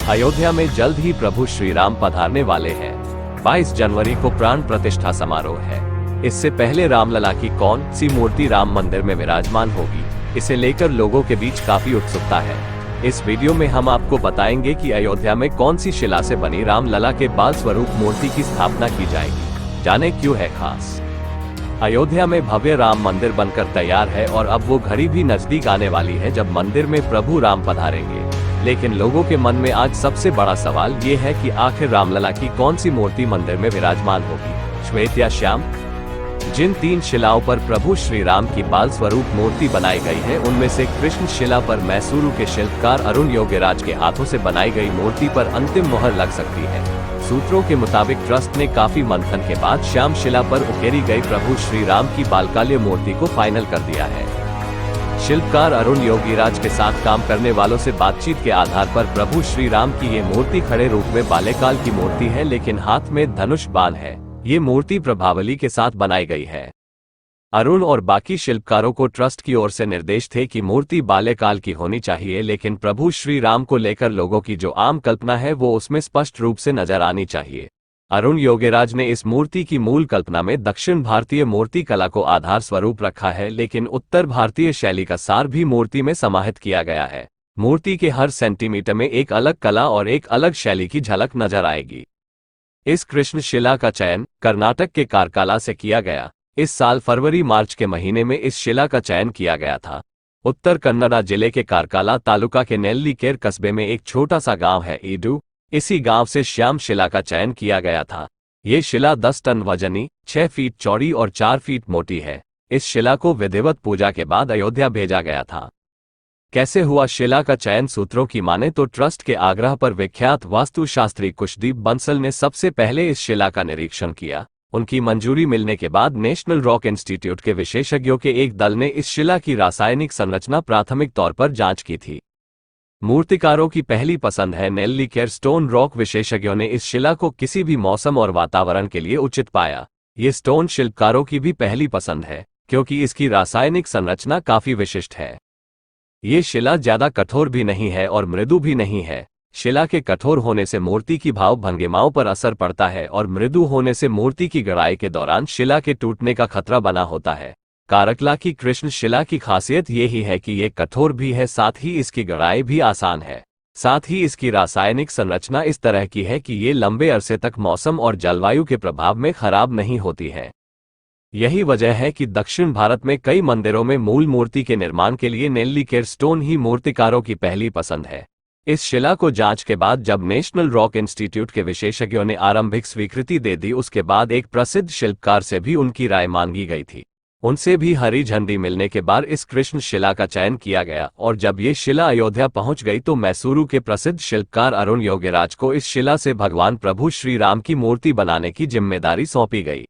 अयोध्या में जल्द ही प्रभु श्री राम पधारने वाले हैं। 22 जनवरी को प्राण प्रतिष्ठा समारोह है। इससे पहले रामलला की कौन सी मूर्ति राम मंदिर में विराजमान होगी, इसे लेकर लोगों के बीच काफी उत्सुकता है। इस वीडियो में हम आपको बताएंगे कि अयोध्या में कौन सी शिला से बनी रामलला के बाल स्वरूप मूर्ति की स्थापना की जाएगी। जाने क्यों है खास। अयोध्या में भव्य राम मंदिर बनकर तैयार है और अब वो घड़ी भी नजदीक आने वाली है जब मंदिर में प्रभु राम पधारेंगे। लेकिन लोगों के मन में आज सबसे बड़ा सवाल ये है कि आखिर रामलला की कौन सी मूर्ति मंदिर में विराजमान होगी, श्वेत या श्याम। जिन 3 शिलाओं पर प्रभु श्री राम की बाल स्वरूप मूर्ति बनाई गई है, उनमें से कृष्ण शिला पर मैसूरू के शिल्पकार अरुण योगीराज के हाथों से बनाई गई मूर्ति पर अंतिम मुहर लग सकती है। सूत्रों के मुताबिक ट्रस्ट ने काफी मंथन के बाद श्याम शिला पर उकेरी गई प्रभु श्री राम की बालकाल्य मूर्ति को फाइनल कर दिया है। शिल्पकार अरुण योगीराज के साथ काम करने वालों से बातचीत के आधार पर प्रभु श्री राम की ये मूर्ति खड़े रूप में बाल्यकाल की मूर्ति है, लेकिन हाथ में धनुष बाण है। ये मूर्ति प्रभावली के साथ बनाई गई है। अरुण और बाकी शिल्पकारों को ट्रस्ट की ओर से निर्देश थे कि मूर्ति बाल्यकाल की होनी चाहिए, लेकिन प्रभु श्री राम को लेकर लोगों की जो आम कल्पना है वो उसमें स्पष्ट रूप से नजर आनी चाहिए। अरुण योगीराज ने इस मूर्ति की मूल कल्पना में दक्षिण भारतीय मूर्ति कला को आधार स्वरूप रखा है, लेकिन उत्तर भारतीय शैली का सार भी मूर्ति में समाहित किया गया है। मूर्ति के हर सेंटीमीटर में एक अलग कला और एक अलग शैली की झलक नजर आएगी। इस कृष्ण शिला का चयन कर्नाटक के कारकाला से किया गया। इस साल फरवरी मार्च के महीने में इस शिला का चयन किया गया था। उत्तर कन्नड़ा जिले के कारकाला तालुका के नेल्लीकेर कस्बे में एक छोटा सा गांव है ईडू। इसी गांव से श्याम शिला का चयन किया गया था। ये शिला 10 टन वजनी, 6 फीट चौड़ी और 4 फीट मोटी है। इस शिला को विधिवत पूजा के बाद अयोध्या भेजा गया था। कैसे हुआ शिला का चयन? सूत्रों की माने तो ट्रस्ट के आग्रह पर विख्यात वास्तुशास्त्री कुशदीप बंसल ने सबसे पहले इस शिला का निरीक्षण किया। उनकी मंजूरी मिलने के बाद नेशनल रॉक इंस्टीट्यूट के विशेषज्ञों के एक दल ने इस शिला की रासायनिक संरचना प्राथमिक तौर पर जांच की थी। मूर्तिकारों की पहली पसंद है नेल्लीकेर स्टोन रॉक। विशेषज्ञों ने इस शिला को किसी भी मौसम और वातावरण के लिए उचित पाया। ये स्टोन शिल्पकारों की भी पहली पसंद है क्योंकि इसकी रासायनिक संरचना काफी विशिष्ट है। ये शिला ज्यादा कठोर भी नहीं है और मृदु भी नहीं है। शिला के कठोर होने से मूर्ति की भाव भंगिमाओं पर असर पड़ता है और मृदु होने से मूर्ति की गड़ाई के दौरान शिला के टूटने का खतरा बना होता है। कारकला की कृष्ण शिला की खासियत ये ही है कि ये कठोर भी है, साथ ही इसकी गड़ाई भी आसान है। साथ ही इसकी रासायनिक संरचना इस तरह की है कि ये लंबे अरसे तक मौसम और जलवायु के प्रभाव में खराब नहीं होती है। यही वजह है कि दक्षिण भारत में कई मंदिरों में मूल मूर्ति के निर्माण के लिए नेल्लीकेर स्टोन ही मूर्तिकारों की पहली पसंद है। इस शिला को जांच के बाद जब नेशनल रॉक इंस्टीट्यूट के विशेषज्ञों ने आरंभिक स्वीकृति दे दी, उसके बाद एक प्रसिद्ध शिल्पकार से भी उनकी राय मांगी गई थी। उनसे भी हरी झंडी मिलने के बाद इस कृष्ण शिला का चयन किया गया और जब ये शिला अयोध्या पहुंच गई तो मैसूरू के प्रसिद्ध शिल्पकार अरुण योगीराज को इस शिला से भगवान प्रभु श्री राम की मूर्ति बनाने की जिम्मेदारी सौंपी गई।